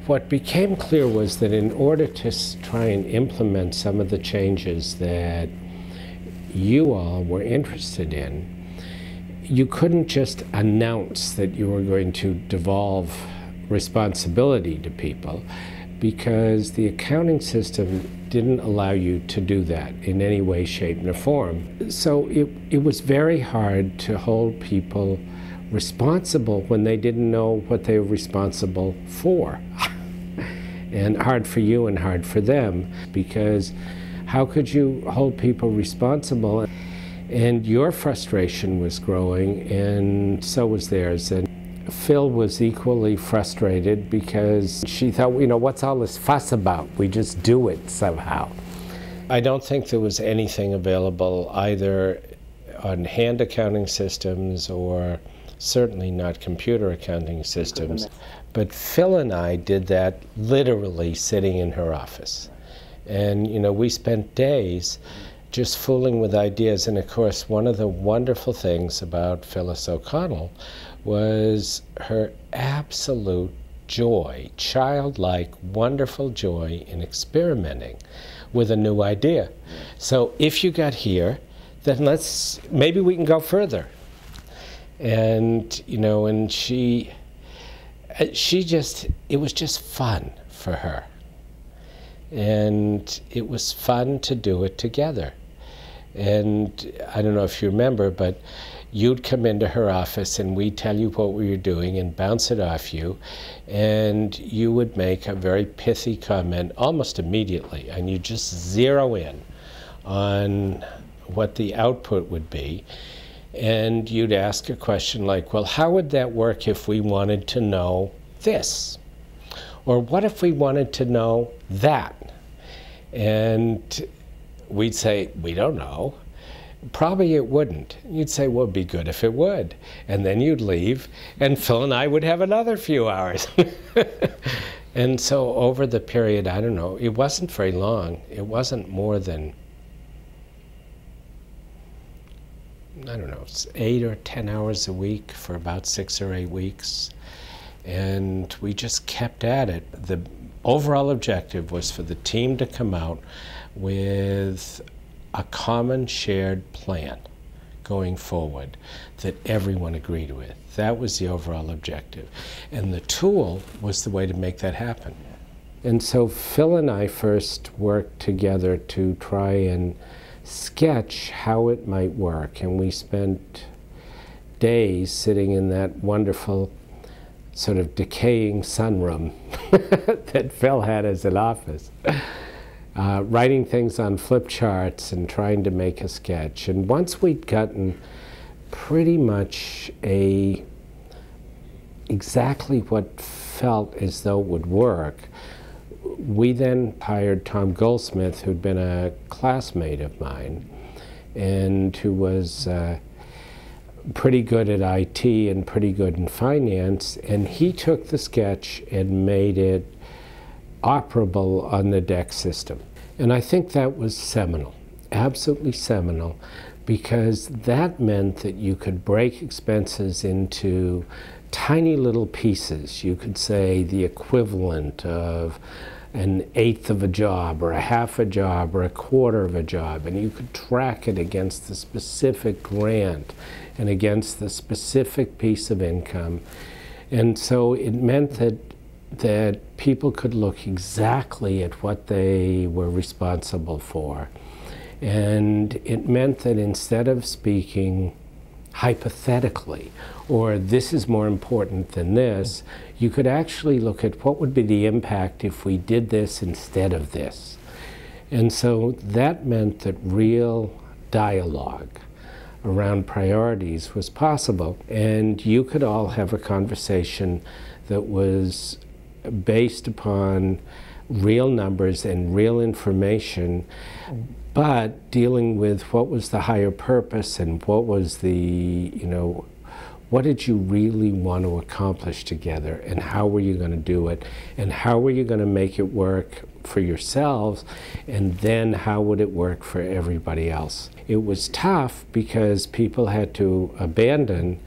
What became clear was that in order to try and implement some of the changes that you all were interested in, you couldn't just announce that you were going to devolve responsibility to people, because the accounting system didn't allow you to do that in any way, shape, or form. So it was very hard to hold people responsible when they didn't know what they were responsible for. And hard for you and hard for them, because how could you hold people responsible? And your frustration was growing, and so was theirs. And Phil was equally frustrated because she thought, you know, what's all this fuss about? We just do it somehow. I don't think there was anything available either on hand accounting systems or certainly not computer accounting systems. But Phil and I did that literally sitting in her office. And, you know, we spent days just fooling with ideas. And of course, one of the wonderful things about Phyllis O'Connell was her absolute joy, childlike, wonderful joy in experimenting with a new idea. So if you got here, then maybe we can go further. And, you know, and it was just fun for her. And it was fun to do it together. And I don't know if you remember, but you'd come into her office and we'd tell you what we were doing and bounce it off you. And you would make a very pithy comment almost immediately. And you just zero in on what the output would be. And you'd ask a question like, well, how would that work if we wanted to know this? Or what if we wanted to know that? And we'd say, we don't know. Probably it wouldn't. You'd say, well, it'd be good if it would. And then you'd leave, and Phil and I would have another few hours. And so over the period, I don't know, it wasn't very long. It wasn't more than, I don't know, 8 or 10 hours a week for about 6 or 8 weeks. And we just kept at it. The overall objective was for the team to come out with a common shared plan going forward that everyone agreed with. That was the overall objective. And the tool was the way to make that happen. And so Phil and I first worked together to try and sketch how it might work. And we spent days sitting in that wonderful sort of decaying sunroom that Phil had as an office, writing things on flip charts and trying to make a sketch. And once we'd gotten pretty much exactly what felt as though it would work, we then hired Tom Goldsmith, who'd been a classmate of mine and who was pretty good at IT and pretty good in finance, and he took the sketch and made it operable on the DEC system. And I think that was seminal, absolutely seminal, because that meant that you could break expenses into tiny little pieces. You could say the equivalent of 1/8 of a job, or 1/2 a job, or 1/4 of a job, and you could track it against the specific grant and against the specific piece of income. And so it meant that people could look exactly at what they were responsible for. And it meant that instead of speaking hypothetically, or this is more important than this, you could actually look at what would be the impact if we did this instead of this. And so that meant that real dialogue around priorities was possible, and you could all have a conversation that was based upon real numbers and real information, but dealing with what was the higher purpose and what was the, you know, what did you really want to accomplish together, and how were you going to do it, and how were you going to make it work for yourselves, and then how would it work for everybody else. It was tough because people had to abandon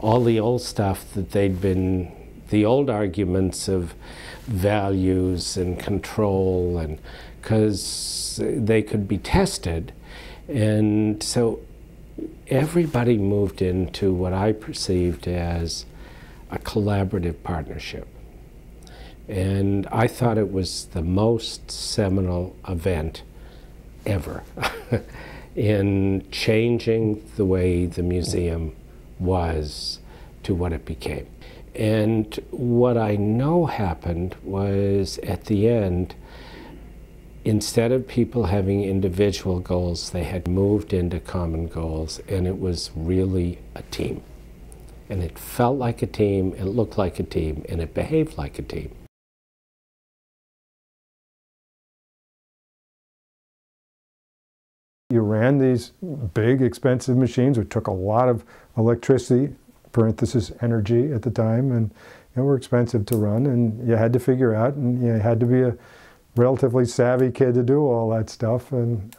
all the old stuff that they'd been the old arguments of values and control, and because they could be tested. And so everybody moved into what I perceived as a collaborative partnership. And I thought it was the most seminal event ever in changing the way the museum was to what it became. And what I know happened was, at the end, instead of people having individual goals, they had moved into common goals, and it was really a team. And it felt like a team, it looked like a team, and it behaved like a team. You ran these big, expensive machines, which took a lot of electricity, parenthesis energy at the time, and were expensive to run, and you had to figure out, and you had to be a relatively savvy kid to do all that stuff, and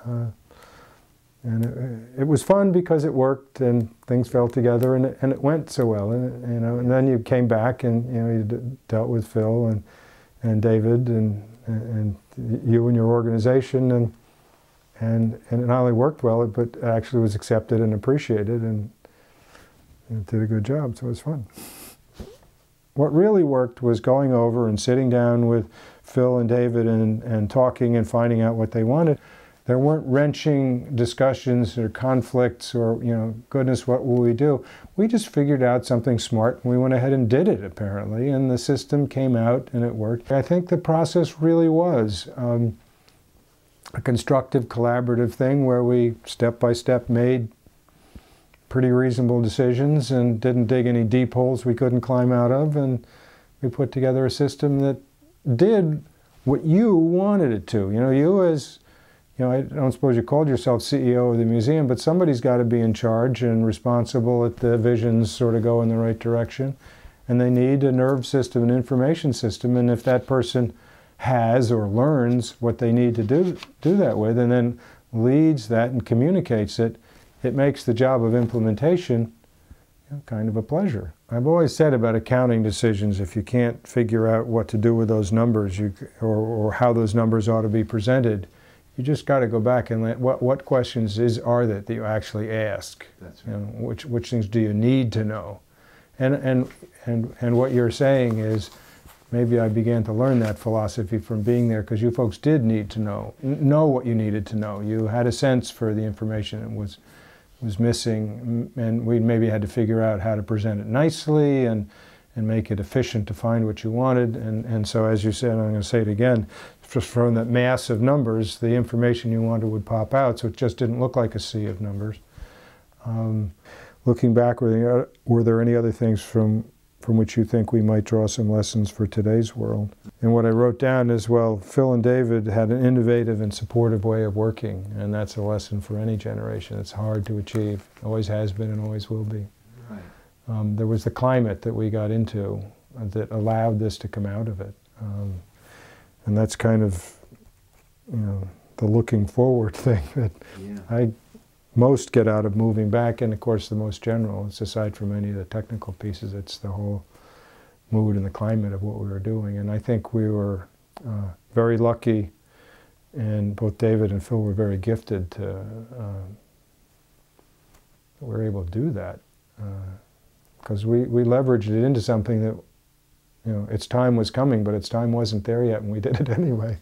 it was fun because it worked and things fell together, and it went so well, and and then you came back and you dealt with Phil and David and you and your organization, and it not only worked well, but actually was accepted and appreciated, and did a good job, so it was fun. What really worked was going over and sitting down with Phil and David and talking and finding out what they wanted. There weren't wrenching discussions or conflicts or, goodness, what will we do? We just figured out something smart, and we went ahead and did it, apparently, and the system came out and it worked. I think the process really was a constructive, collaborative thing where we step by step made pretty reasonable decisions and didn't dig any deep holes we couldn't climb out of, and we put together a system that did what you wanted it to. You as, I don't suppose you called yourself CEO of the museum, but somebody's got to be in charge and responsible that the visions sort of go in the right direction, and they need a nerve system, an information system, and if that person has or learns what they need to do that with, and then leads that and communicates it, it makes the job of implementation kind of a pleasure. I've always said about accounting decisions, if you can't figure out what to do with those numbers or how those numbers ought to be presented, you just got to go back and what questions are that you actually ask? That's right. Which things do you need to know? And what you're saying is, maybe I began to learn that philosophy from being there, because you folks did need to know what you needed to know. You had a sense for the information that was missing, and we maybe had to figure out how to present it nicely and make it efficient to find what you wanted. And so, as you said, I'm going to say it again, just from that mass of numbers, the information you wanted would pop out, so it just didn't look like a sea of numbers. Looking back, were there any other things from which you think we might draw some lessons for today's world? And what I wrote down is, well, Phil and David had an innovative and supportive way of working, and that's a lesson for any generation. It's hard to achieve, always has been and always will be. Right. There was the climate that we got into that allowed this to come out of it. And that's kind of, the looking forward thing that I most get out of moving back, and of course the most general, it's aside from any of the technical pieces, it's the whole mood and the climate of what we were doing. And I think we were very lucky, and both David and Phil were very gifted to we were able to do that, because we leveraged it into something that, its time was coming, but its time wasn't there yet, and we did it anyway.